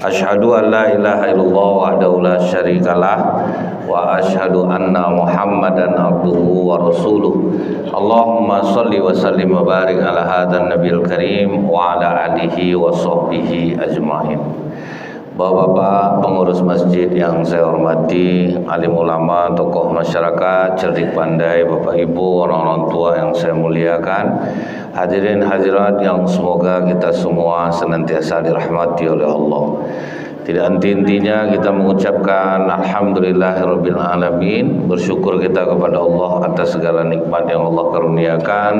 Asyhadu an la ilaha illallah wahdahu la syarikalah wa asyhadu anna Muhammadan abduhu wa rasuluh. Allahumma shalli wa sallim wa barik ala hadzal nabiyil karim wa ala alihi wa sahbihi ajmain. Bapak-bapak pengurus masjid yang saya hormati, alim ulama, tokoh masyarakat, cerdik pandai, bapak ibu, orang-orang tua yang saya muliakan, hadirin hadirat yang semoga kita semua senantiasa dirahmati oleh Allah. Tidak henti-hentinya kita mengucapkan alhamdulillahirabbil alamin, bersyukur kita kepada Allah atas segala nikmat yang Allah karuniakan,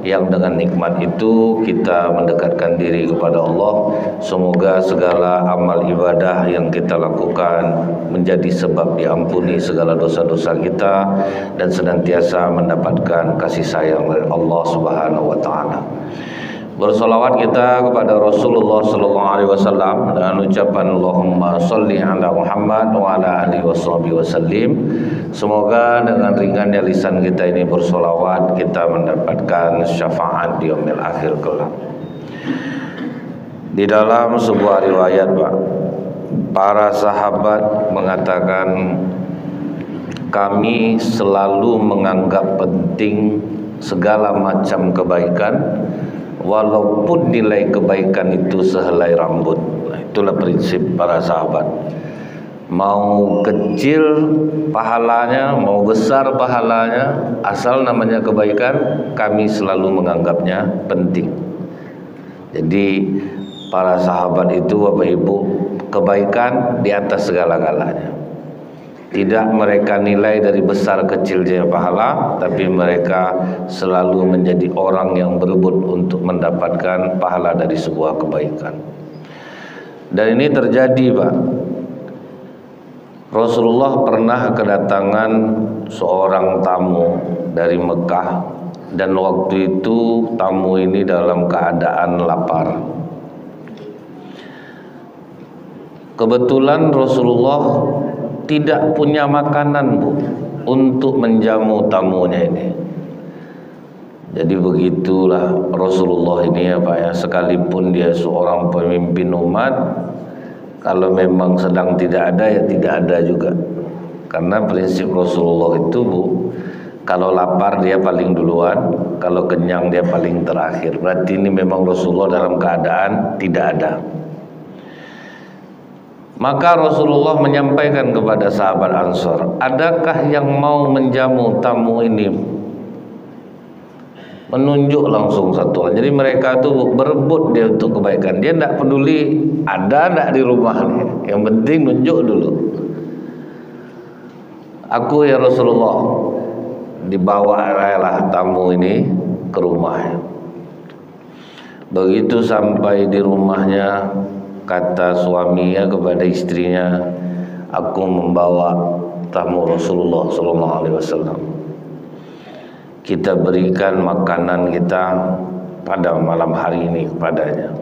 yang dengan nikmat itu kita mendekatkan diri kepada Allah. Semoga segala amal ibadah yang kita lakukan menjadi sebab diampuni segala dosa-dosa kita dan senantiasa mendapatkan kasih sayang dari Allah Subhanahu wa taala. Bersolawat kita kepada Rasulullah sallallahu alaihi wasallam dengan ucapan Allahumma shalli ala Muhammad wa ala alihi wasallim. Semoga dengan ringannya lisan kita ini bersolawat, kita mendapatkan syafaat di yaumil akhir kelak. Di dalam sebuah riwayat, Pak, para sahabat mengatakan, kami selalu menganggap penting segala macam kebaikan, walaupun nilai kebaikan itu sehelai rambut. Nah, itulah prinsip para sahabat. Mau kecil pahalanya, mau besar pahalanya, asal namanya kebaikan, kami selalu menganggapnya penting. Jadi para sahabat itu, Bapak Ibu, kebaikan di atas segala-galanya. Tidak mereka nilai dari besar kecilnya pahala, tapi mereka selalu menjadi orang yang berebut untuk mendapatkan pahala dari sebuah kebaikan. Dan ini terjadi, Pak. Rasulullah pernah kedatangan seorang tamu dari Mekah, dan waktu itu tamu ini dalam keadaan lapar. Kebetulan Rasulullah tidak punya makanan, Bu, untuk menjamu tamunya ini. Jadi begitulah Rasulullah ini, ya Pak, ya, sekalipun dia seorang pemimpin umat, kalau memang sedang tidak ada, ya tidak ada juga. Karena prinsip Rasulullah itu, Bu, kalau lapar dia paling duluan, kalau kenyang dia paling terakhir. Berarti ini memang Rasulullah dalam keadaan tidak ada. Maka Rasulullah menyampaikan kepada sahabat Ansor, adakah yang mau menjamu tamu ini? Menunjuk langsung satu orang. Jadi mereka tuh berebut dia untuk kebaikan. Dia tidak peduli ada tidak di rumah nih. Yang penting nunjuk dulu. Aku, ya Rasulullah. Dibawa lah tamu ini ke rumah. Begitu sampai di rumahnya, kata suaminya kepada istrinya, aku membawa tamu Rasulullah sallallahu alaihi wasallam. Kita berikan makanan kita pada malam hari ini kepadanya.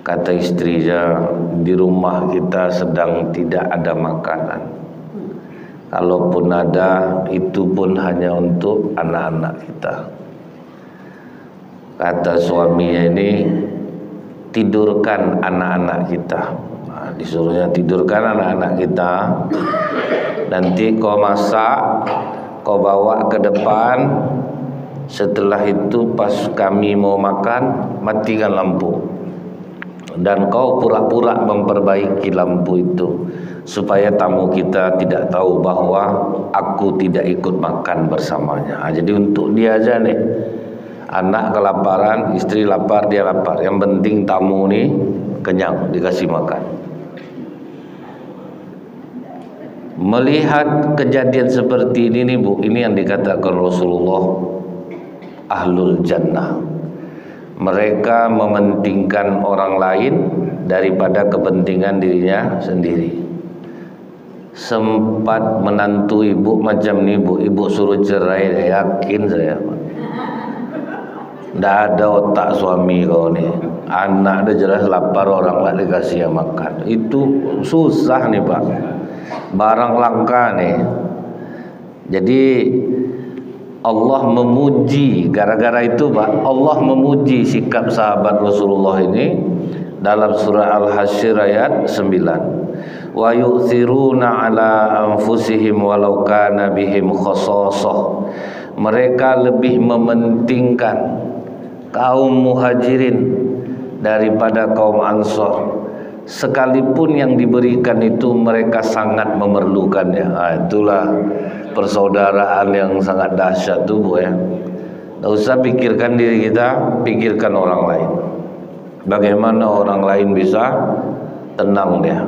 Kata istrinya, di rumah kita sedang tidak ada makanan. Kalaupun ada, itu pun hanya untuk anak-anak kita. Kata suaminya ini, tidurkan anak-anak kita. Nah, disuruhnya tidurkan anak-anak kita. Nanti kau masak, kau bawa ke depan. Setelah itu pas kami mau makan, matikan lampu. Dan kau pura-pura memperbaiki lampu itu, supaya tamu kita tidak tahu bahwa aku tidak ikut makan bersamanya. Nah, jadi untuk dia aja nih. Anak kelaparan, istri lapar, dia lapar. Yang penting tamu ini kenyang, dikasih makan. Melihat kejadian seperti ini nih, Bu, ini yang dikatakan Rasulullah ahlul jannah. Mereka mementingkan orang lain daripada kepentingan dirinya sendiri. Sempat menantu ibu macam ini, Bu, ibu suruh cerai, yakin saya, Pak. Tidak ada otak suami kau nih. Anak dia jelas lapar, orang lah dikasih makan. Itu susah nih, Pak. Barang langka nih. Jadi Allah memuji, gara-gara itu, Pak, Allah memuji sikap sahabat Rasulullah ini dalam surah Al-Hasyr ayat 9. Wa yu'thiruna ala anfusihim walau kana bihim khasasah. Mereka lebih mementingkan kaum muhajirin daripada kaum ansor, sekalipun yang diberikan itu mereka sangat memerlukannya. Itulah persaudaraan yang sangat dahsyat tuh, Bu ya. Tidak usah pikirkan diri kita, pikirkan orang lain. Bagaimana orang lain bisa tenang dia,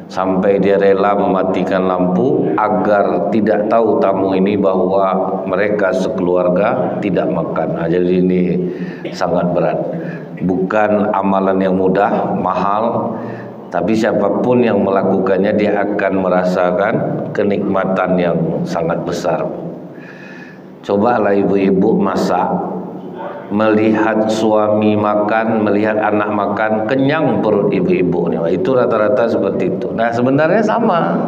sampai dia rela mematikan lampu agar tidak tahu tamu ini bahwa mereka sekeluarga tidak makan. Jadi ini sangat berat. Bukan amalan yang mudah, mahal, tapi siapapun yang melakukannya dia akan merasakan kenikmatan yang sangat besar. Cobalah ibu-ibu masak, melihat suami makan, melihat anak makan, kenyang perut ibu-ibu nih. Itu rata-rata seperti itu. Nah, sebenarnya sama.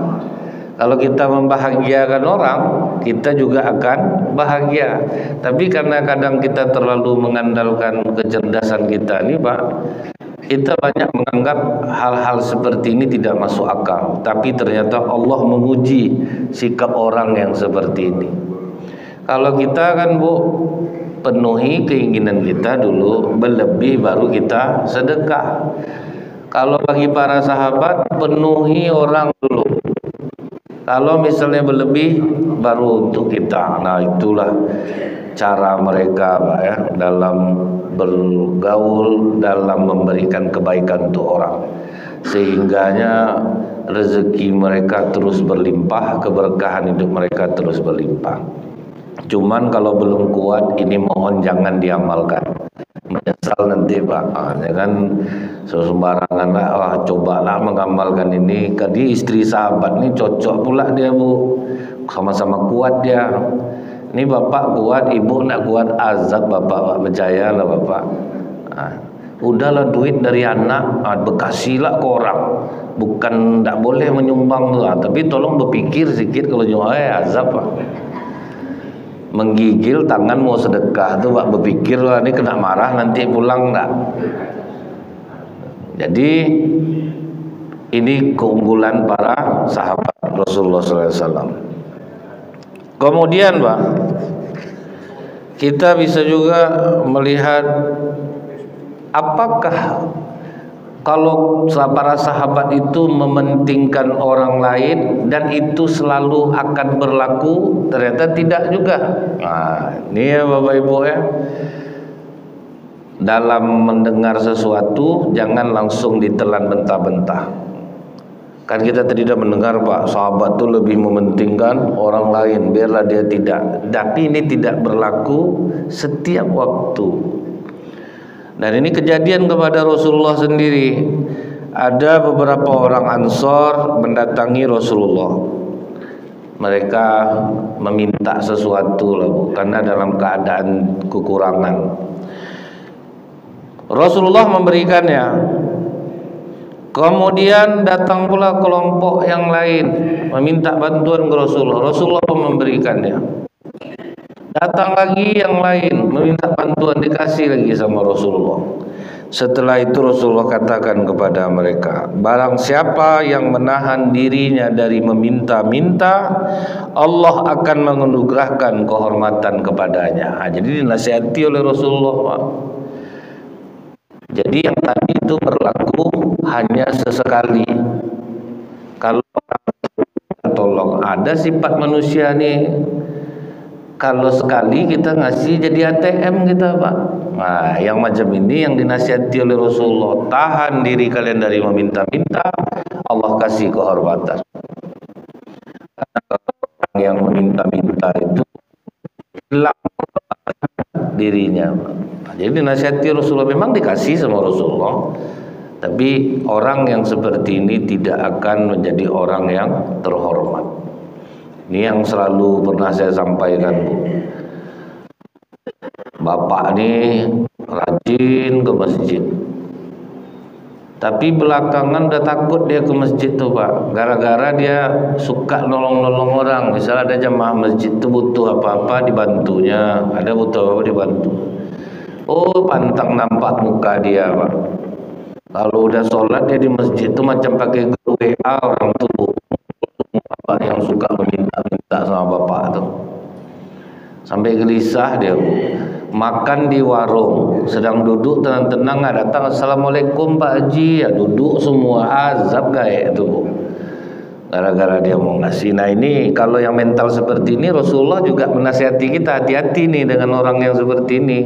Kalau kita membahagiakan orang, kita juga akan bahagia. Tapi karena kadang kita terlalu mengandalkan kecerdasan kita nih, Pak, kita banyak menganggap hal-hal seperti ini tidak masuk akal. Tapi ternyata Allah memuji sikap orang yang seperti ini. Kalau kita kan, Bu, penuhi keinginan kita dulu, berlebih baru kita sedekah. Kalau bagi para sahabat, penuhi orang dulu. Kalau misalnya berlebih, baru untuk kita. Nah, itulah cara mereka, Pak ya, dalam bergaul, dalam memberikan kebaikan untuk orang. Sehingganya rezeki mereka terus berlimpah, keberkahan hidup mereka terus berlimpah. Cuman kalau belum kuat, ini mohon jangan diamalkan. Menyesal nanti, Pak. Jangan sembarangan lah. Cobalah mengamalkan ini. Tadi istri sahabat ini cocok pula dia, Bu. Sama-sama kuat dia. Ini bapak kuat, ibu nak kuat, azab bapak, percaya lah bapak. Udahlah duit dari anak, bekasilah ke orang. Bukan tak boleh menyumbang tuh, tapi tolong berpikir sedikit kalau nyumbang, azab, Pak. Menggigil tangan mau sedekah tuh, Pak, berpikir lah ini kena marah nanti pulang enggak. Jadi ini keunggulan para sahabat Rasulullah SAW. Kemudian, Pak, kita bisa juga melihat apakah kalau para sahabat itu mementingkan orang lain dan itu selalu akan berlaku, ternyata tidak juga. Nah, ini ya Bapak Ibu ya. Dalam mendengar sesuatu jangan langsung ditelan mentah-mentah. Kan kita tidak mendengar, Pak, sahabat itu lebih mementingkan orang lain, biarlah dia tidak. Tapi ini tidak berlaku setiap waktu. Dan ini kejadian kepada Rasulullah sendiri. Ada beberapa orang Ansor mendatangi Rasulullah. Mereka meminta sesuatu lah, karena dalam keadaan kekurangan. Rasulullah memberikannya. Kemudian datang pula kelompok yang lain meminta bantuan ke Rasulullah. Rasulullah pun memberikannya. Datang lagi yang lain meminta bantuan, dikasih lagi sama Rasulullah. Setelah itu Rasulullah katakan kepada mereka, barang siapa yang menahan dirinya dari meminta-minta, Allah akan menganugerahkan kehormatan kepadanya. Jadi dinasihati oleh Rasulullah, Pak. Jadi yang tadi itu berlaku hanya sesekali. Kalau tolong, ada sifat manusia nih, kalau sekali kita ngasih jadi ATM kita, Pak. Nah, yang macam ini yang dinasihati oleh Rasulullah. Tahan diri kalian dari meminta-minta, Allah kasih kehormatan. Karena orang yang meminta-minta itu hilang dirinya. Nah, jadi dinasihati Rasulullah, memang dikasih sama Rasulullah. Tapi orang yang seperti ini tidak akan menjadi orang yang terhormat. Ini yang selalu pernah saya sampaikan, Bu. Bapak ini rajin ke masjid, tapi belakangan udah takut dia ke masjid tuh, Pak. Gara-gara dia suka nolong-nolong orang. Misalnya ada jemaah masjid tuh butuh apa-apa dibantunya, ada butuh apa-apa dibantu. Oh, pantang nampak muka dia, Pak. Kalau udah sholat dia di masjid itu macam pakai grup WA orang tuh, bapak yang suka meminta-minta sama bapak tuh. Sampai gelisah dia, Bu. Makan di warung, sedang duduk tenang-tenang, datang assalamualaikum Pak Haji, ya duduk semua, azab gaek itu, Bu. Gara-gara dia mau ngasih. Nah ini kalau yang mental seperti ini, Rasulullah juga menasihati kita, hati-hati nih dengan orang yang seperti ini.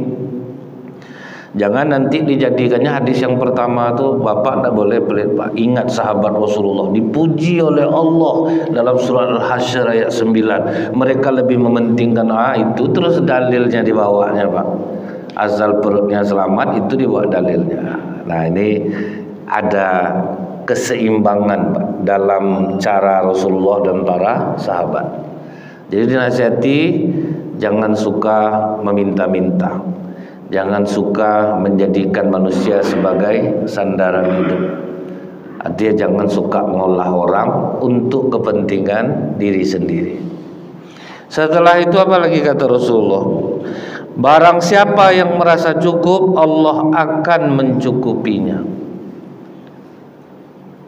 Jangan nanti dijadikannya hadis yang pertama tuh, bapak tidak boleh pelit Pak. Ingat sahabat Rasulullah dipuji oleh Allah dalam surat Al-Hasyr ayat 9. Mereka lebih mementingkan itu, terus dalilnya dibawanya Pak. Asal perutnya selamat itu dibawa dalilnya. Nah ini ada keseimbangan Pak dalam cara Rasulullah dan para sahabat. Jadi dinasihati jangan suka meminta-minta. Jangan suka menjadikan manusia sebagai sandaran hidup. Artinya jangan suka mengolah orang untuk kepentingan diri sendiri. Setelah itu apa lagi kata Rasulullah? Barang siapa yang merasa cukup, Allah akan mencukupinya.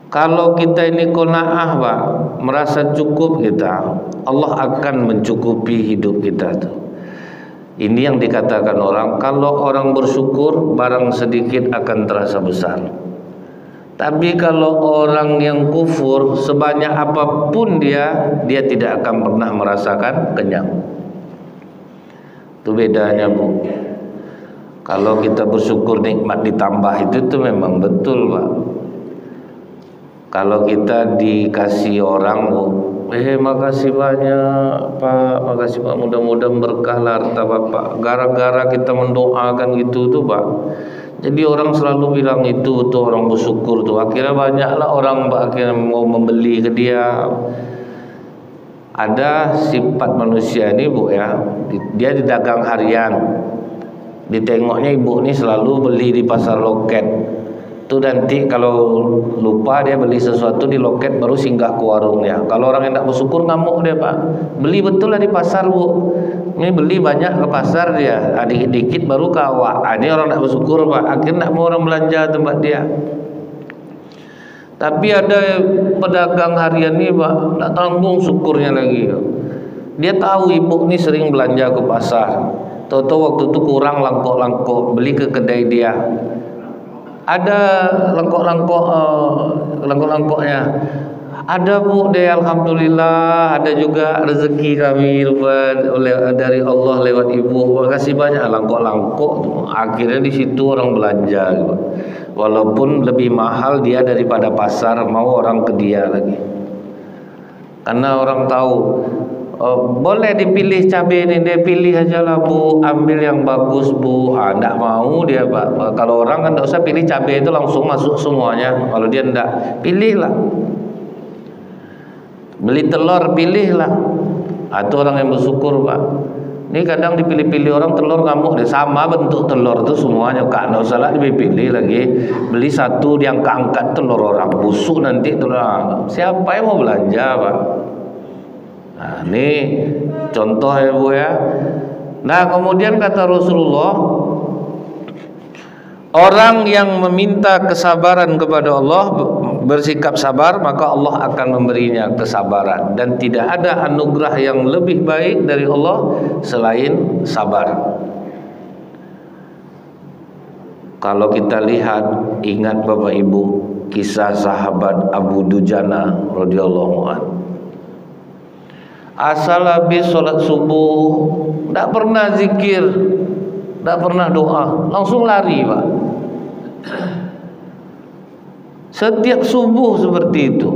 Kalau kita ini qanaah Pak, merasa cukup kita, Allah akan mencukupi hidup kita tuh. Ini yang dikatakan orang, kalau orang bersyukur barang sedikit akan terasa besar. Tapi kalau orang yang kufur, sebanyak apapun dia tidak akan pernah merasakan kenyang. Itu bedanya Bu. Kalau kita bersyukur nikmat ditambah itu memang betul Pak. Kalau kita dikasih orang Bu, makasih banyak Pak, makasih Pak, mudah-mudahan berkah harta Bapak. Gara-gara kita mendoakan gitu tuh Pak, jadi orang selalu bilang itu tuh orang bersyukur tuh. Akhirnya banyaklah orang Pak akhirnya mau membeli ke dia. Ada sifat manusia ini Bu ya, dia di dagang harian, ditengoknya ibu ini selalu beli di pasar loket. Itu nanti kalau lupa dia beli sesuatu di loket baru singgah ke warungnya. Kalau orang yang tidak bersyukur ngamuk dia Pak. Beli betul lah di pasar Bu. Ini beli banyak ke pasar dia, dikit-dikit baru ke awak. Ini orang tidak bersyukur Pak. Akhirnya tidak mau orang belanja tempat dia. Tapi ada pedagang harian ini Pak, tidak tanggung syukurnya lagi. Dia tahu ibu ini sering belanja ke pasar. Tahu-tahu waktu itu kurang langkok-langkok, beli ke kedai dia. Ada langkok-langkoknya. Ada Bu deh, alhamdulillah. Ada juga rezeki kami dari Allah lewat ibu. Makasih banyak langkok-langkok. Akhirnya di situ orang belanja. Walaupun lebih mahal dia daripada pasar, mau orang ke dia lagi. Karena orang tahu. Boleh dipilih cabai ini, dia pilih aja lah Bu, ambil yang bagus Bu. Tidak mau dia Pak. Kalau orang kan tidak usah pilih cabai itu langsung masuk semuanya. Kalau dia tidak, pilihlah. Beli telur, pilihlah. Itu orang yang bersyukur Pak. Ini kadang dipilih-pilih orang telur ngamuk deh. Sama bentuk telur itu semuanya Kak, tidak usah lah dipilih lagi. Beli satu diangkat-angkat telur orang busuk nanti telur. Siapa yang mau belanja Pak? Nah, ini contoh ya Bu ya. Nah kemudian kata Rasulullah, orang yang meminta kesabaran kepada Allah, bersikap sabar, maka Allah akan memberinya kesabaran. Dan tidak ada anugerah yang lebih baik dari Allah selain sabar. Kalau kita lihat, ingat Bapak Ibu, kisah sahabat Abu Dujana radhiyallahu anhu. Asal habis sholat subuh, tidak pernah zikir, tidak pernah doa, langsung lari Pak. Setiap subuh seperti itu.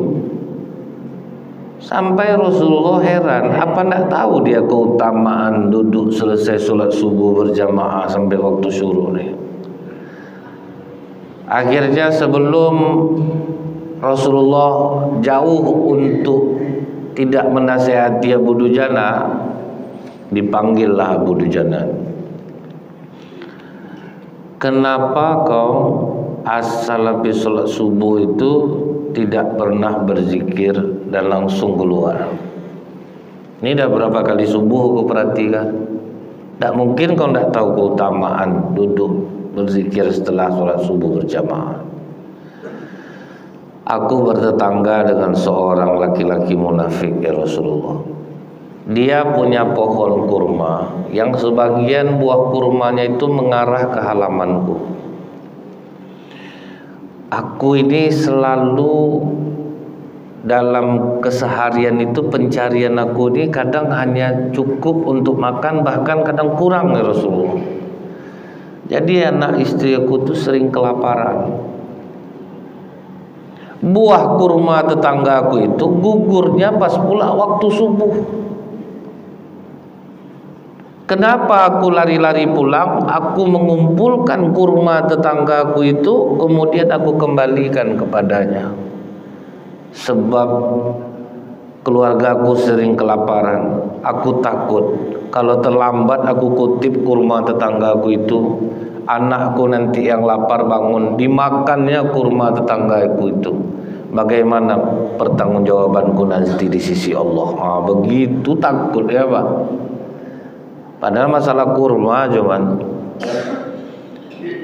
Sampai Rasulullah heran, apa tidak tahu dia keutamaan duduk selesai sholat subuh berjamaah sampai waktu syuruq nih. Akhirnya sebelum Rasulullah jauh untuk tidak menasihati Abu Dujana, dipanggillah Abu Dujana. Kenapa kau asal habis sholat subuh itu tidak pernah berzikir dan langsung keluar? Ini dah berapa kali subuh kau perhatikan? Tak mungkin kau tidak tahu keutamaan duduk berzikir setelah sholat subuh berjamaah. Aku bertetangga dengan seorang laki-laki munafik ya Rasulullah. Dia punya pohon kurma yang sebagian buah kurmanya itu mengarah ke halamanku. Aku ini selalu dalam keseharian itu pencarian aku ini kadang hanya cukup untuk makan, bahkan kadang kurang ya Rasulullah. Jadi anak istri aku tuh sering kelaparan. Buah kurma tetangga aku itu gugurnya pas pula waktu subuh. Kenapa aku lari-lari pulang? Aku mengumpulkan kurma tetanggaku itu, kemudian aku kembalikan kepadanya. Sebab keluargaku sering kelaparan. Aku takut kalau terlambat aku kutip kurma tetanggaku itu, anakku nanti yang lapar bangun dimakannya kurma tetanggaku itu. Bagaimana pertanggungjawabanku nanti di sisi Allah? Begitu takut ya Pak. Padahal masalah kurma cuman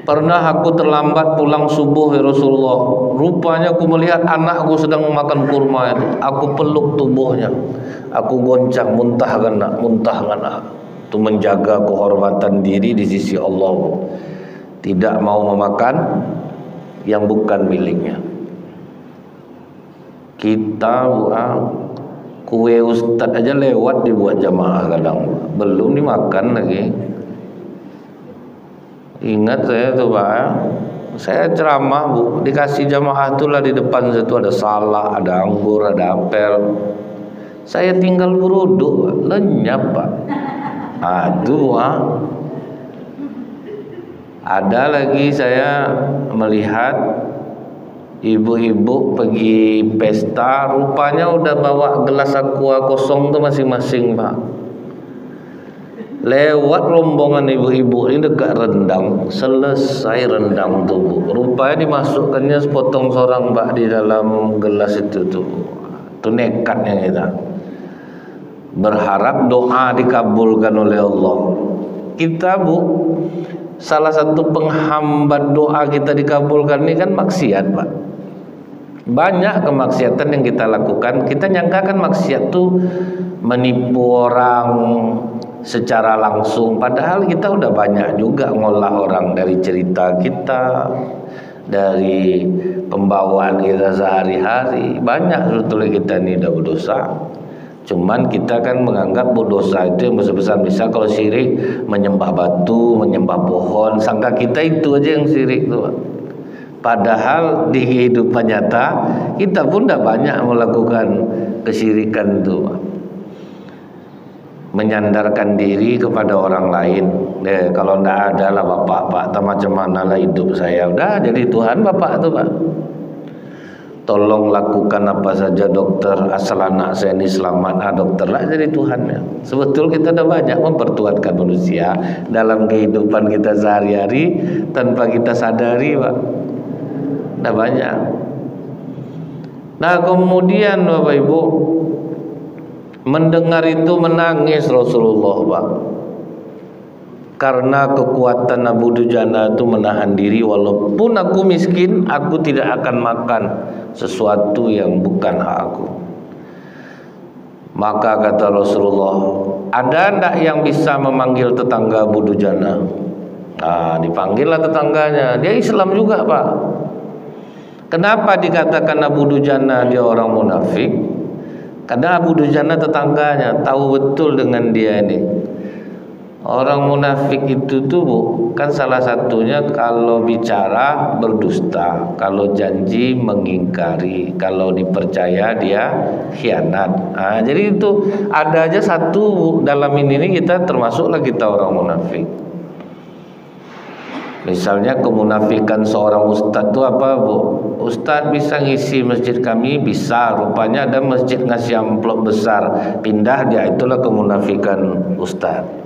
pernah aku terlambat pulang subuh ya Rasulullah. Rupanya aku melihat anakku sedang memakan kurma itu. Aku peluk tubuhnya. Aku goncang, muntahkan nak. Itu menjaga kehormatan diri di sisi Allah. Tidak mau memakan yang bukan miliknya. Kita kue ustad aja lewat dibuat jamaah kadang, belum dimakan lagi. Ingat saya tuh Pak, saya ceramah Bu, dikasih jamaah itulah di depan situ ada salak, ada anggur, ada apel. Saya tinggal beruduk, lenyap Pak. Aduh Ada lagi saya melihat ibu-ibu pergi pesta, rupanya udah bawa gelas aqua kosong tuh masing-masing Pak. Lewat rombongan ibu-ibu ini dekat rendang, selesai rendang tuh Bu. Rupanya dimasukkannya sepotong sorang Pak di dalam gelas itu tuh. Itu nekatnya kita. Berharap doa dikabulkan oleh Allah. Kita Bu, salah satu penghambat doa kita dikabulkan ini kan maksiat Pak. Banyak kemaksiatan yang kita lakukan, kita nyangkakan maksiat tuh menipu orang secara langsung, padahal kita udah banyak juga ngolah orang dari cerita kita, dari pembawaan kita sehari-hari. Banyak sebetulnya kita ini udah berdosa. Cuman kita kan menganggap berdosa itu yang besar-besar. Bisa kalau syirik menyembah batu, menyembah pohon, sangka kita itu aja yang syirik tuh. Padahal di kehidupan nyata kita pun dah banyak melakukan kesyirikan itu, menyandarkan diri kepada orang lain. Kalau ndak ada lah bapak tak macam mana lah hidup saya, udah jadi Tuhan bapak tuh Pak. Tolong lakukan apa saja dokter, asal anak saya ini selamat. Dokter lah jadi Tuhannya. Sebetul kita dah banyak mempertuhankan manusia dalam kehidupan kita sehari-hari tanpa kita sadari Pak. Dah banyak. Nah kemudian Bapak Ibu, mendengar itu menangis Rasulullah Pak, karena kekuatan Abu Dujana itu menahan diri. Walaupun aku miskin, aku tidak akan makan sesuatu yang bukan hak aku. Maka kata Rasulullah, ada ndak yang bisa memanggil tetangga Abu Dujana? Nah dipanggillah tetangganya. Dia Islam juga Pak. Kenapa dikatakan Abu Dujana dia orang munafik? Karena Abu Dujana tetangganya, tahu betul dengan dia ini. Orang munafik itu tuh Bu, kan salah satunya kalau bicara berdusta, kalau janji mengingkari, kalau dipercaya dia khianat. Nah, jadi itu ada aja satu Bu, dalam ini kita termasuklah kita orang munafik. Misalnya kemunafikan seorang ustadz itu apa Bu? Ustadz bisa ngisi masjid kami? Bisa. Rupanya ada masjid ngasih amplop besar, pindah dia, itulah kemunafikan ustadz.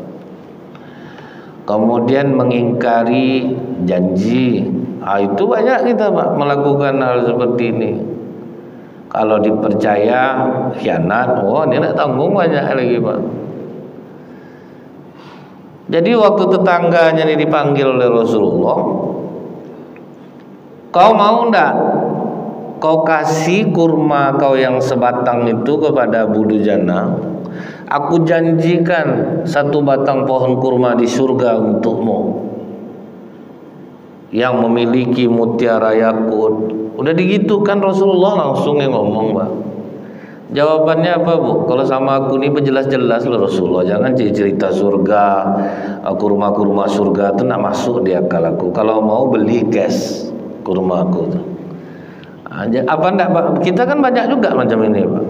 Kemudian mengingkari janji, itu banyak kita Pak melakukan hal seperti ini. Kalau dipercaya khianat, ini nak tanggung banyak lagi Pak. Jadi waktu tetangganya ini dipanggil oleh Rasulullah, kau mau ndak kau kasih kurma kau yang sebatang itu kepada Abu Dujana, aku janjikan 1 batang pohon kurma di surga untukmu yang memiliki mutiara yakut. Udah digitukan Rasulullah langsung yang ngomong, Pak. Jawabannya apa, Bu? Kalau sama aku nih jelas-jelas loh Rasulullah, jangan cerita surga, kurma-kurma surga itu nak masuk di akal aku. Kalau mau beli cash kurma aku tuh. Apa enggak, Pak? Kita kan banyak juga macam ini, Pak.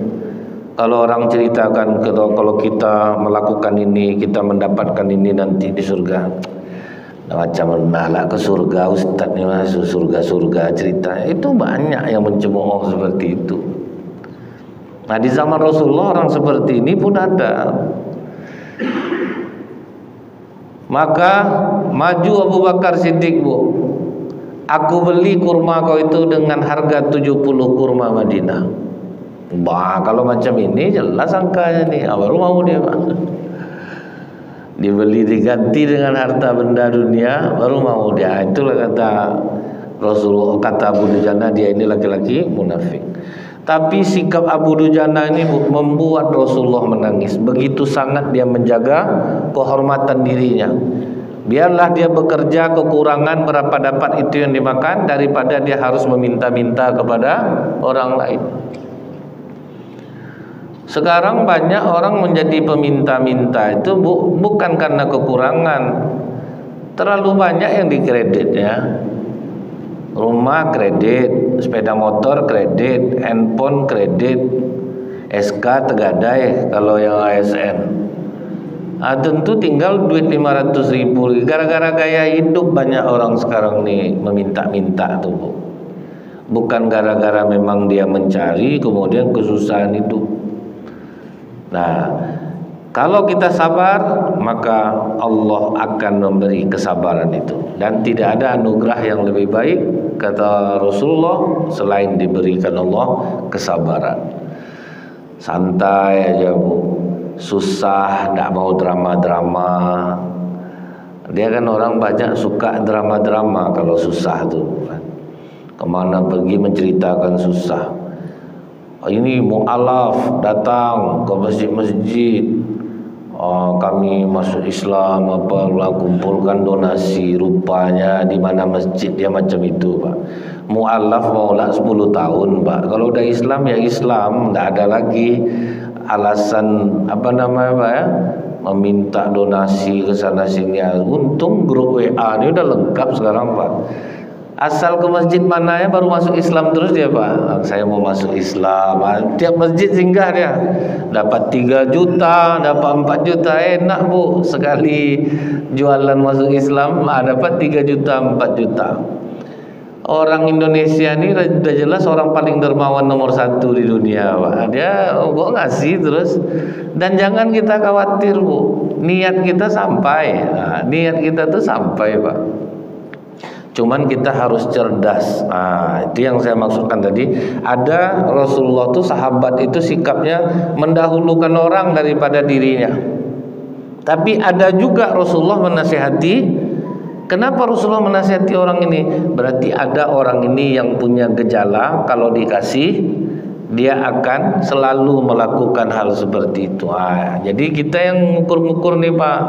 Kalau orang ceritakan kalau kita melakukan ini, kita mendapatkan ini nanti di surga. Macam mana ke surga, Ustaz nih masuk surga ceritanya. Itu banyak yang mencemooh seperti itu. Nah, di zaman Rasulullah orang seperti ini pun ada. Maka maju Abu Bakar Siddiq, Bu. Aku beli kurma kau itu dengan harga 70 kurma Madinah. Bah, kalau macam ini jelas angkanya nih, baru mau dia, Pak. Dibeli diganti dengan harta benda dunia, baru mau dia. Itulah kata Rasulullah, kata Abu Dujana, dia ini laki-laki munafik. Tapi sikap Abu Dujana ini membuat Rasulullah menangis. Begitu sangat dia menjaga kehormatan dirinya. Biarlah dia bekerja, kekurangan berapa dapat itu yang dimakan, daripada dia harus meminta-minta kepada orang lain. Sekarang banyak orang menjadi peminta-minta itu bukan karena kekurangan. Terlalu banyak yang dikredit ya. Rumah kredit, sepeda motor kredit, handphone kredit, SK tegadai kalau yang ASN. Tentu tinggal duit 500.000. Gara-gara gaya hidup banyak orang sekarang nih meminta-minta tuh, Bu. Bukan gara-gara memang dia mencari kemudian kesusahan itu. Nah, kalau kita sabar, maka Allah akan memberi kesabaran itu. Dan tidak ada anugerah yang lebih baik, kata Rasulullah, selain diberikan Allah kesabaran. Santai aja, Bu. Susah, tidak mau drama-drama. Dia kan orang banyak suka drama-drama kalau susah tuh. Kemana pergi menceritakan susah. Ini mu'alaf datang ke masjid-masjid, kami masuk Islam, kumpulkan donasi, rupanya di mana masjid dia macam itu, Pak. Mu'alaf maulah 10 tahun, Pak. Kalau udah Islam ya Islam, tidak ada lagi alasan Pak ya, meminta donasi ke sana sini. Untung grup WA ini udah lengkap sekarang, Pak. Asal ke masjid mana ya baru masuk Islam terus dia, Pak. Saya mau masuk Islam. Tiap masjid singgah dia. Dapat 3 juta, dapat 4 juta. Enak, Bu. Sekali jualan masuk Islam dapat 3 juta, 4 juta. Orang Indonesia ini sudah jelas orang paling dermawan nomor 1 di dunia, Pak. Dia kok ngasih terus. Dan jangan kita khawatir, Bu. Niat kita sampai. Niat kita tuh sampai, Pak. Cuman kita harus cerdas. Itu yang saya maksudkan tadi. Ada Rasulullah tuh sahabat itu sikapnya mendahulukan orang daripada dirinya. Tapi ada juga Rasulullah menasihati. Kenapa Rasulullah menasihati orang ini? Berarti ada orang ini yang punya gejala, kalau dikasih dia akan selalu melakukan hal seperti itu. Jadi kita yang ngukur-ngukur nih, Pak.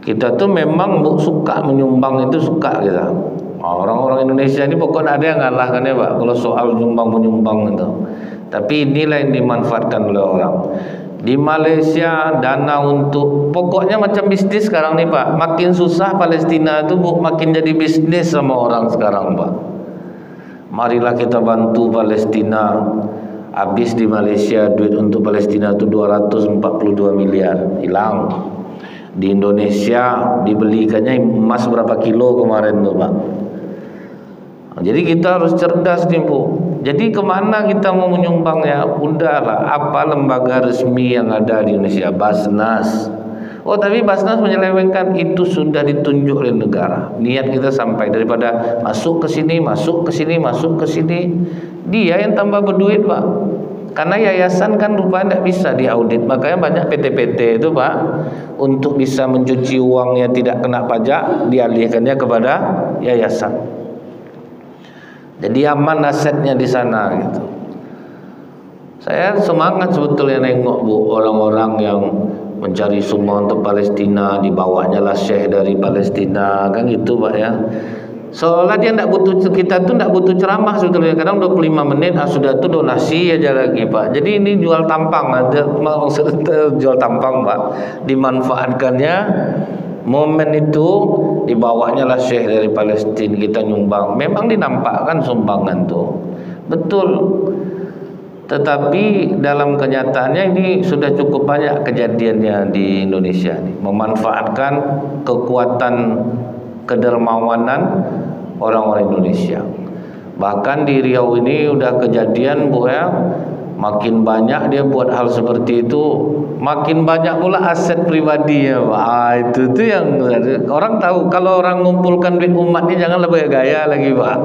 Kita tuh memang suka menyumbang, itu suka kita. Orang-orang Indonesia ini pokoknya ada yang ngalahkan ya, Pak, kalau soal menyumbang itu. Tapi inilah yang dimanfaatkan oleh orang. Di Malaysia dana untuk pokoknya macam bisnis sekarang nih, Pak. Makin susah Palestina itu, Bu, makin jadi bisnis sama orang sekarang, Pak. Marilah kita bantu Palestina. Habis di Malaysia duit untuk Palestina itu 242 miliar hilang. Di Indonesia dibelikannya emas berapa kilo kemarin tuh, Pak. Jadi kita harus cerdas nih, Bu. Jadi kemana kita mau menyumbangnya? Udahlah, apa lembaga resmi yang ada di Indonesia? Basnas. Oh, tapi Basnas menyelewengkan, itu sudah ditunjuk oleh negara. Niat kita sampai, daripada masuk ke sini, masuk ke sini, masuk ke sini. Dia yang tambah berduit, Pak. Karena yayasan kan rupanya tidak bisa diaudit. Makanya banyak PT-PT itu, Pak, untuk bisa mencuci uangnya tidak kena pajak, dialihkannya kepada yayasan. Jadi aman asetnya di sana gitu. Saya semangat sebetulnya nengok Bu, orang-orang yang mencari sumbangan untuk Palestina, dibawanya lah syekh dari Palestina, kan gitu Pak ya. Seolah dia tidak butuh, kita tuh tidak butuh ceramah sebetulnya. Kadang 25 menit sudah tuh donasi aja lagi Pak. Jadi ini jual tampang, ada maksudnya jual tampang Pak. Dimanfaatkannya momen itu, dibawanya lah syekh dari Palestina, kita nyumbang. Memang dinampakkan sumbangan tuh, betul. Tetapi dalam kenyataannya ini sudah cukup banyak kejadiannya di Indonesia nih, memanfaatkan kekuatan kedermawanan orang-orang Indonesia. Bahkan di Riau ini udah kejadian Bu ya, makin banyak dia buat hal seperti itu, makin banyak pula aset pribadinya Pak. Itu tuh yang orang tahu. Kalau orang ngumpulkan duit umat ini jangan lebih gaya lagi Pak,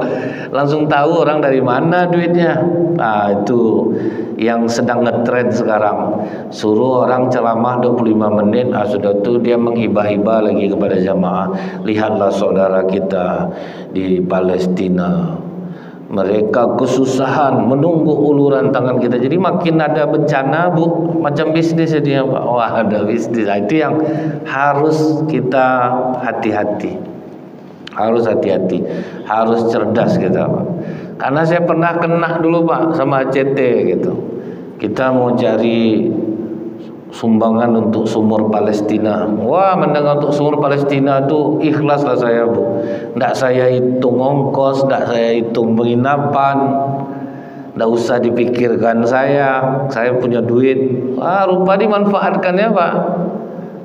langsung tahu orang dari mana duitnya. Nah itu yang sedang ngetrend sekarang. Suruh orang ceramah 25 menit, sudah tuh dia menghibah-hibah lagi kepada jamaah. Lihatlah saudara kita di Palestina, mereka kesusahan menunggu uluran tangan kita. Jadi makin ada bencana Bu, macam bisnis dia Pak. Wah ada bisnis. Itu yang harus kita hati-hati. Harus hati-hati, harus cerdas kita Pak. Karena saya pernah kena dulu Pak sama ACT gitu. Kita mau cari sumbangan untuk sumur Palestina. Wah, mendengar untuk sumur Palestina tuh ikhlaslah saya Bu. Nggak saya hitung ongkos, nggak saya hitung penginapan, nggak usah dipikirkan saya punya duit. Wah, rupa dimanfaatkannya Pak.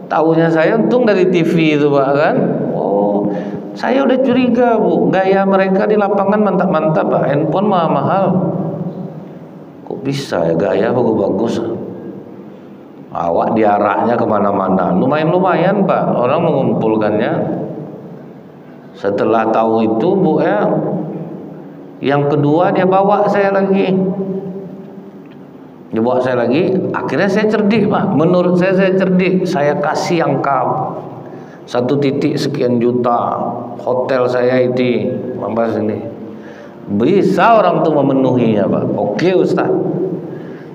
Tahunya saya untung dari TV itu Pak kan. Oh, saya udah curiga Bu, gaya mereka di lapangan mantap-mantap Pak. Handphone mahal. Kok bisa ya gaya bagus-bagus. Awak diarahnya kemana-mana, lumayan Pak orang mengumpulkannya. Setelah tahu itu Bu ya, yang kedua dia bawa saya lagi. Akhirnya saya cerdik Pak. Menurut saya cerdik. Saya kasih angka 1 sekian juta, hotel saya ini Mambas ini. Bisa orang tuh memenuhinya Pak. Oke Ustaz.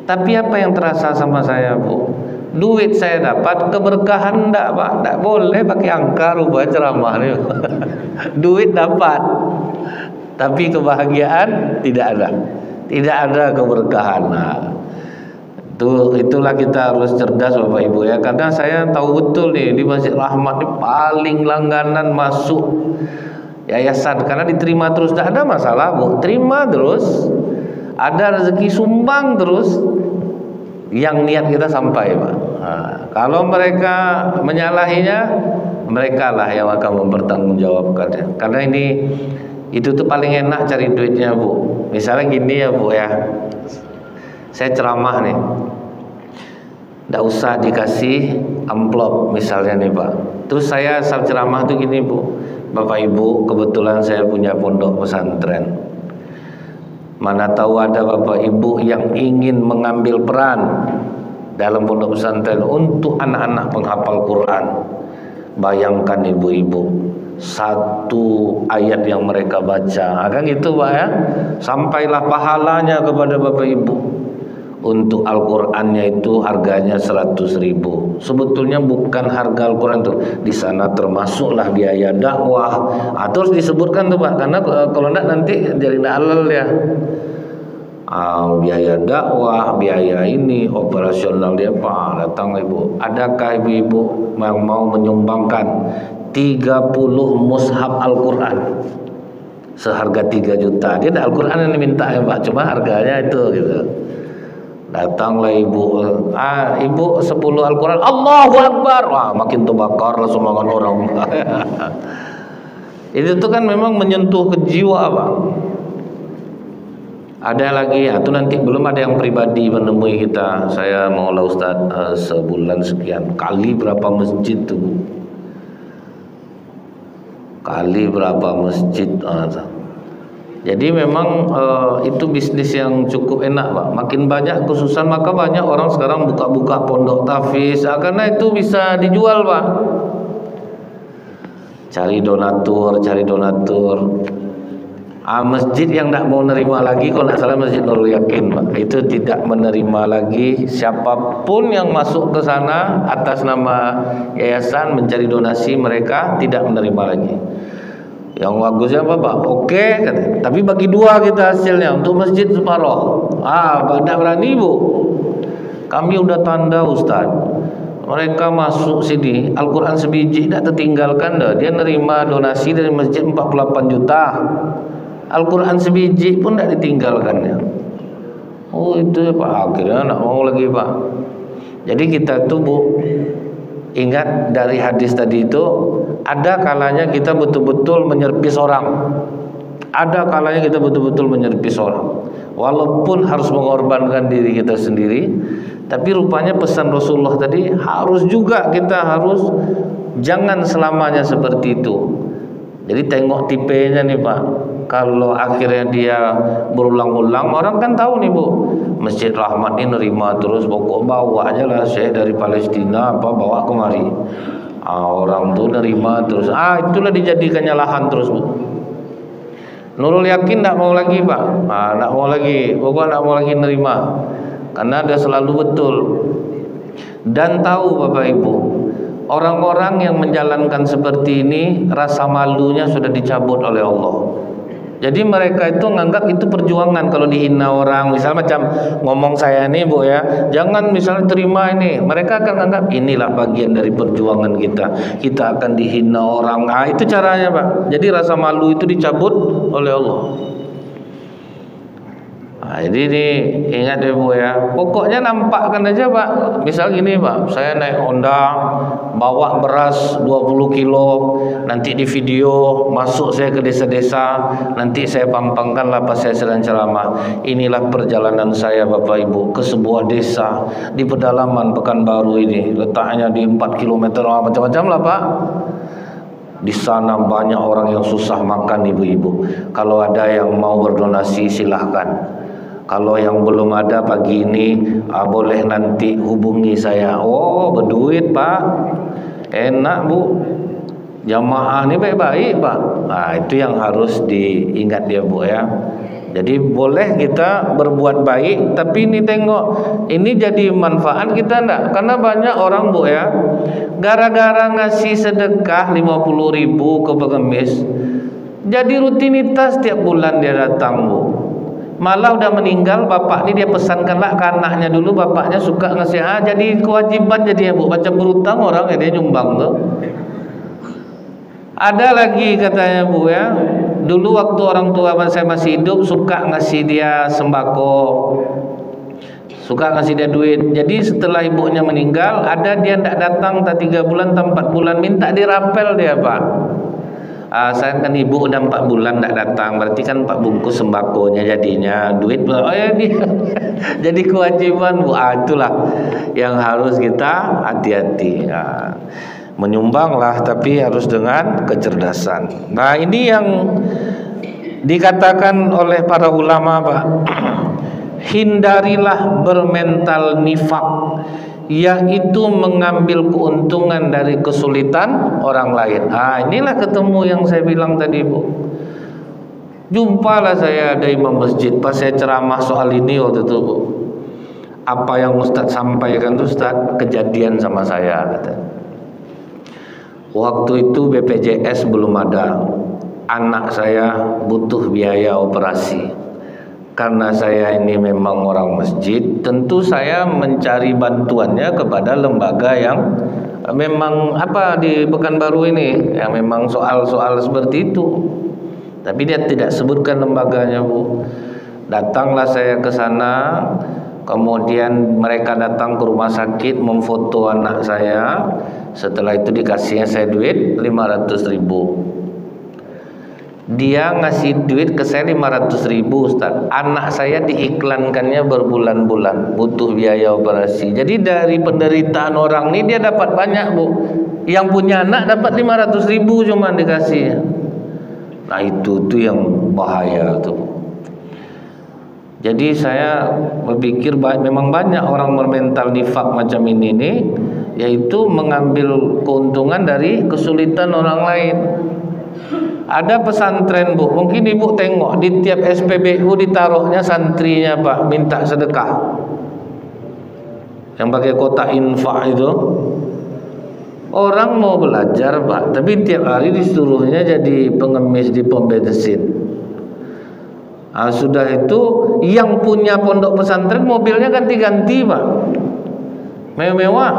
Tapi apa yang terasa sama saya Bu? Duit saya dapat, keberkahan enggak Pak? Enggak boleh pakai angka rubah ceramah nih. Duit dapat, tapi kebahagiaan tidak ada. Tidak ada keberkahan. Nah, itulah kita harus cerdas Bapak Ibu ya. Karena saya tahu betul nih di Masjid Rahmat ini paling langganan masuk yayasan, karena diterima terus, tidak ada masalah Bu, terima terus, ada rezeki sumbang terus, yang niat kita sampai Pak. Nah, kalau mereka menyalahinya, mereka lah yang akan mempertanggungjawabkannya. Karena itu tuh paling enak cari duitnya Bu. Misalnya gini ya Bu ya, saya ceramah nih, tidak usah dikasih amplop misalnya nih Pak. Terus saya asal ceramah tuh gini Bu, Bapak Ibu, kebetulan saya punya pondok pesantren. Mana tahu ada Bapak Ibu yang ingin mengambil peran dalam pondok pesantren untuk anak-anak penghafal Quran. Bayangkan ibu-ibu, 1 ayat yang mereka baca, kan gitu Pak ya, sampailah pahalanya kepada Bapak Ibu. Untuk Al-Qur'annya itu harganya 100.000. Sebetulnya bukan harga Al-Qur'an tuh, di sana termasuklah biaya dakwah. Terus disebutkan tuh Pak, karena kalau enggak nanti jadi halal ya. Biaya dakwah, biaya ini, operasional dia Pak. Datang Ibu, adakah ibu-ibu yang mau menyumbangkan 30 mushaf Al-Qur'an seharga 3 juta? Dia ada Al-Qur'an yang diminta ya Pak, cuma harganya itu gitu. Datanglah ibu, ibu 10 Al-Quran, Allahu Akbar. Wah, makin terbakar lah semangat orang. Itu tuh kan memang menyentuh ke jiwa Pak. Ada lagi, itu nanti belum ada yang pribadi menemui kita. Saya maulah Ustaz sebulan sekian kali berapa masjid tuh? Kali berapa masjid? Jadi memang itu bisnis yang cukup enak Pak. Makin banyak kesusahan, maka banyak orang sekarang buka-buka pondok tahfiz, karena itu bisa dijual Pak. Cari donatur. Masjid yang tak mau nerima lagi, kalau tidak salah Masjid Nurul Yakin, Pak, itu tidak menerima lagi siapapun yang masuk ke sana atas nama yayasan mencari donasi, mereka tidak menerima lagi. Yang bagusnya apa, Pak? Oke, kata. Tapi bagi dua kita hasilnya untuk masjid separuh. Pak, tidak berani, Bu. Kami udah tanda, Ustaz. Mereka masuk sini, Al-Quran sebiji tidak tertinggalkan dah. Dia nerima donasi dari masjid 48 juta. Al-Quran sebiji pun tidak ditinggalkannya. Oh itu ya, Pak. Akhirnya nak mau lagi, Pak. Jadi kita tuh, Bu, ingat dari hadis tadi itu, ada kalanya kita betul-betul menyerpis orang. Ada kalanya kita betul-betul menyerpis orang, walaupun harus mengorbankan diri kita sendiri. Tapi rupanya pesan Rasulullah tadi harus juga kita harus jangan selamanya seperti itu. Jadi tengok tipenya nih, Pak. Kalau akhirnya dia berulang-ulang, orang kan tahu nih, Bu, Masjid Rahmat ini nerima terus, pokok bawa aja lah Syekh dari Palestina apa bawa kemari. Orang tuh nerima terus. Itulah dijadikannya lahan terus, Bu. Nurul Yakin tak mau lagi, Pak. Tak mau lagi, pokoknya tak mau lagi nerima. Karena dia selalu betul. Dan tahu Bapak Ibu, orang-orang yang menjalankan seperti ini rasa malunya sudah dicabut oleh Allah. Jadi mereka itu nganggap itu perjuangan. Kalau dihina orang, misal macam ngomong saya nih, Bu, ya, jangan misalnya terima ini, mereka akan anggap inilah bagian dari perjuangan kita. Kita akan dihina orang. Itu caranya, Pak. Jadi rasa malu itu dicabut oleh Allah. Jadi ini ingat ya, Bu, ya. Pokoknya nampakkan aja, Pak. Misal gini, Pak, saya naik Honda, bawa beras 20 kilo, nanti di video masuk saya ke desa-desa, nanti saya pampangkan lah pas saya sedang ceramah. Inilah perjalanan saya, Bapak Ibu, ke sebuah desa di pedalaman Pekanbaru ini. Letaknya di 4 km, macam-macam lah, Pak. Di sana banyak orang yang susah makan, ibu-ibu. Kalau ada yang mau berdonasi silahkan. Kalau yang belum ada pagi ini, boleh nanti hubungi saya. Oh, berduit, Pak. Enak, Bu. Jamaah ini baik-baik, Pak. Itu yang harus diingat ya, Bu, ya. Jadi boleh kita berbuat baik, tapi ini tengok, ini jadi manfaat kita enggak? Karena banyak orang, Bu, ya, gara-gara ngasih sedekah 50.000 ke pengemis, jadi rutinitas tiap bulan dia datang, Bu. Malah udah meninggal bapak ini dia pesankanlah ke anaknya dulu, bapaknya suka ngasih, jadi kewajiban jadi ya, Bu, macam berutang orang ya, dia nyumbang tuh. Ada lagi katanya, Bu, ya, dulu waktu orang tua saya masih hidup suka ngasih dia sembako, suka ngasih dia duit. Jadi setelah ibunya meninggal, ada dia tidak datang, 3 bulan, 4 bulan, minta dirapel dia, Pak. Saya kan ibu udah 4 bulan tidak datang, berarti kan 4 bungkus sembakonya jadinya duit. Ya dia jadi kewajiban, Bu. Itulah yang harus kita hati-hati. Menyumbanglah, tapi harus dengan kecerdasan. Nah, ini yang dikatakan oleh para ulama, Pak. Hindarilah bermental nifak, yaitu mengambil keuntungan dari kesulitan orang lain. Inilah ketemu yang saya bilang tadi, Bu. Jumpalah saya ada imam masjid pas saya ceramah soal ini waktu itu, Bu. Apa yang Ustaz sampaikan itu, Ustaz, kejadian sama saya, kata. Waktu itu BPJS belum ada. Anak saya butuh biaya operasi. Karena saya ini memang orang masjid, tentu saya mencari bantuannya kepada lembaga yang memang di Pekanbaru ini, yang memang soal-soal seperti itu. Tapi dia tidak sebutkan lembaganya, Bu. Datanglah saya ke sana, kemudian mereka datang ke rumah sakit memfoto anak saya. Setelah itu dikasihnya saya duit 500.000. Dia ngasih duit ke saya 500.000, Ustaz. Anak saya diiklankannya berbulan-bulan, butuh biaya operasi. Jadi dari penderitaan orang ini dia dapat banyak, Bu. Yang punya anak dapat 500.000 cuma dikasih. Nah, itu yang bahaya tuh. Jadi saya berpikir memang banyak orang bermental nifak macam ini nih, yaitu mengambil keuntungan dari kesulitan orang lain. Ada pesantren Bu, mungkin Ibu tengok di tiap SPBU ditaruhnya santrinya Pak, minta sedekah. Yang pakai kotak infak itu. Orang mau belajar Pak, tapi tiap hari disuruhnya jadi pengemis di pom bensin. Sudah itu yang punya pondok pesantren mobilnya ganti-ganti Pak, mewah-mewah.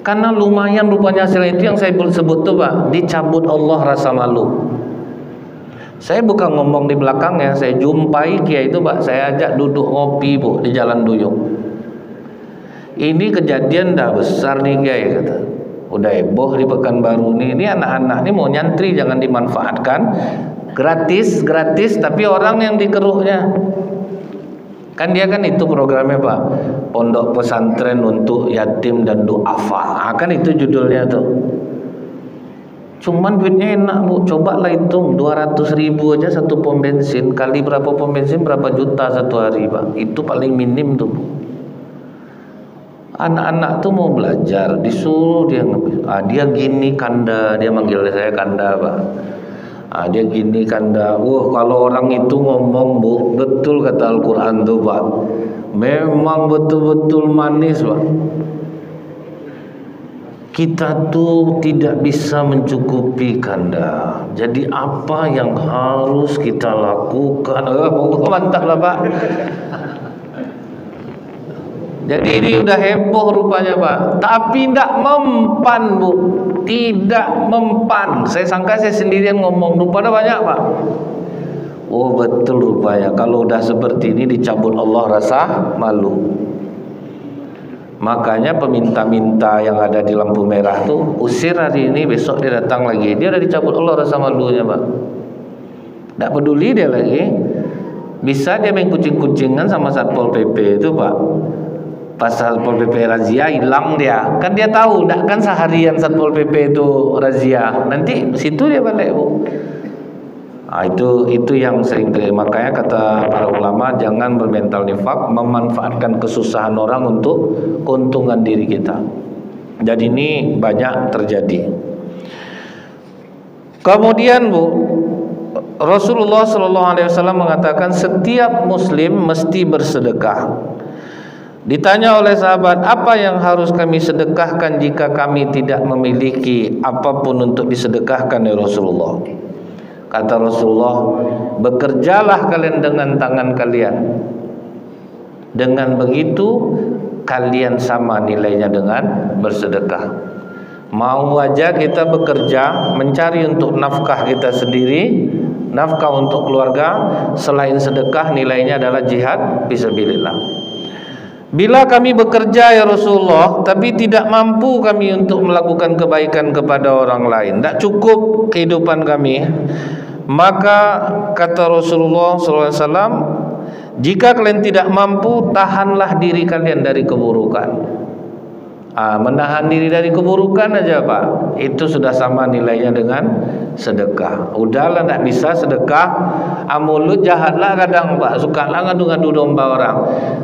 Karena lumayan rupanya hasil itu yang saya sebut tuh Pak, dicabut Allah rasa malu. Saya bukan ngomong di belakangnya, saya jumpai kiai itu Pak, saya ajak duduk ngopi Bu di Jalan Duyung. Ini kejadian dah besar nih kiai kata. Udah heboh di Pekanbaru nih. Ini anak-anak nih mau nyantri, jangan dimanfaatkan. Gratis tapi orang yang dikeruknya. Kan dia kan itu programnya Pak, pondok pesantren untuk yatim dan duafa. Kan itu judulnya tuh. Cuman duitnya enak Bu, cobalah hitung 200.000 aja satu pom bensin, kali berapa pom bensin berapa juta satu hari Pak. Itu paling minim tuh Bu. Anak-anak tuh mau belajar, disuruh dia dia gini Kanda, dia manggil saya Kanda Pak. Dia gini Kanda, kalau orang itu ngomong Bu, betul kata Al-Quran tuh Pak, memang betul-betul manis Pak. Kita tuh tidak bisa mencukupi Kanda. Jadi apa yang harus kita lakukan? Mantap lah Pak. Jadi ini udah heboh rupanya Pak, tapi tidak mempan Bu, tidak mempan. Saya sangka saya sendirian ngomong, rupanya banyak Pak. Oh betul rupanya, kalau udah seperti ini dicabut Allah rasa malu. Makanya peminta-minta yang ada di lampu merah tuh usir hari ini, besok dia datang lagi, dia udah dicabut Allah rasa malunya Pak. Tidak peduli dia lagi. Bisa dia main kucing-kucingan sama Satpol PP itu Pak. Pas Satpol PP razia hilang dia, kan dia tahu, enggak kan seharian Satpol PP itu razia, nanti situ dia balik Bu. Itu yang sering terjadi. Makanya kata para ulama, jangan bermental nifak, memanfaatkan kesusahan orang untuk keuntungan diri kita. Jadi ini banyak terjadi. Kemudian Bu, Rasulullah SAW mengatakan setiap Muslim mesti bersedekah. Ditanya oleh sahabat, apa yang harus kami sedekahkan jika kami tidak memiliki apapun untuk disedekahkan ya Rasulullah? Kata Rasulullah, bekerjalah kalian dengan tangan kalian. Dengan begitu kalian sama nilainya dengan bersedekah. Mau aja kita bekerja mencari untuk nafkah kita sendiri, nafkah untuk keluarga, selain sedekah nilainya adalah jihad fisabilillah. Bila kami bekerja ya Rasulullah, tapi tidak mampu kami untuk melakukan kebaikan kepada orang lain, tidak cukup kehidupan kami, maka kata Rasulullah SAW, jika kalian tidak mampu, tahanlah diri kalian dari keburukan. Menahan diri dari keburukan aja Pak, itu sudah sama nilainya dengan sedekah. Udahlah tidak bisa sedekah, mulut jahatlah kadang Pak, sukalah ngadu-ngadu domba orang.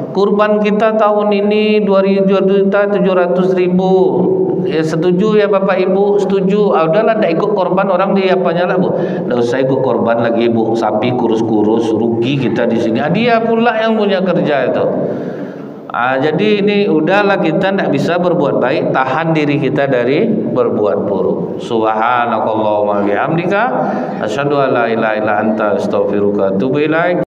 Kurban kita tahun ini 2.700.000. Ya setuju ya Bapak Ibu, setuju. Udahlah tidak ikut korban orang di apanya lah Bu. Tidak usah ikut korban lagi Bu, sapi kurus-kurus, rugi kita di sini. Dia pula yang punya kerja itu. Jadi ini udahlah, kita tidak bisa berbuat baik, tahan diri kita dari berbuat buruk. Subhanakallahumma bihamdika asyhadu an la ilaha illa anta astaghfiruka wa atubu ilaik.